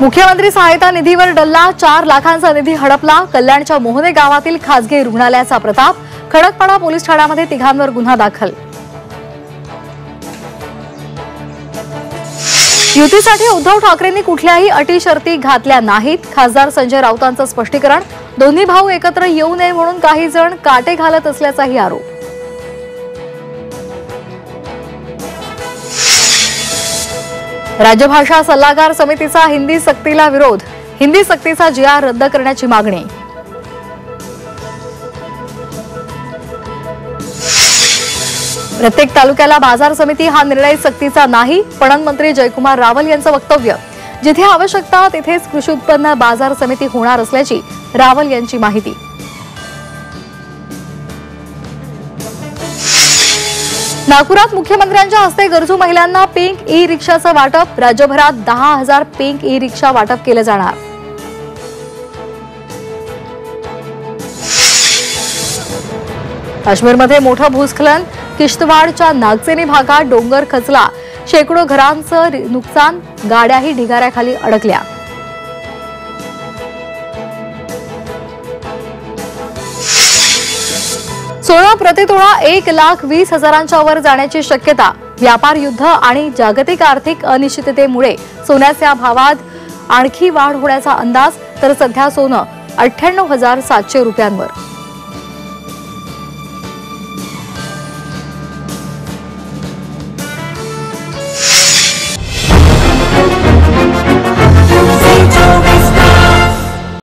मुख्यमंत्री सहायता निधीवर डल्ला, 4 लाखांचा निधी हडपला। कल्याणच्या मोहने गावातील खासगी रुग्णालयाचा प्रताप। खडकपाडा पोलीस ठाण्यामध्ये तिघांवर गुन्हा दाखल। युतीसाठी उद्धव ठाकरेंनी कुठल्याही अटी शर्ती घातल्या नाहीत। खासदार संजय राऊतांचं स्पष्टीकरण। दोन्ही भाऊ एकत्र येऊ नये म्हणून काही जण काटे घालत असल्याचाही आरोप। राज्यभाषा सल्लागार समितीचा हिंदी सक्तीला विरोध। हिंदी सक्तीचा GR रद्द करण्याची मागणी। प्रत्येक तालुक्याला बाजार समिती हा निर्णय सक्तीचा नाही। पणन मंत्री जयकुमार रावल यांचं वक्तव्य। जिथे आवश्यकता तिथेच कृषी उत्पन्न बाजार समिती होणार असल्याची रावल यांची माहिती। नागपुरात मुख्यमंत्र्यांच्या हस्ते गरजू महिलांना पिंक ई रिक्षाचं वाटप। राज्यभरात 10,000 पिंक ई रिक्षा वाटप केले जाणार। काश्मीरमध्ये मोठं भूस्खलन। किश्तवाडच्या नागसेनी भागात डोंगर खचला। शेकडो घरांचं नुकसान। गाड्याही ढिगाऱ्याखाली अडकल्या। सोनं प्रतितोळा 1,20,000च्या वर जाण्याची शक्यता। व्यापार युद्ध आणि जागतिक आर्थिक अनिश्चिततेमुळे सोन्याच्या भावात आणखी वाढ होण्याचा अंदाज। तर सध्या सोनं 98,700 रुपयांवर।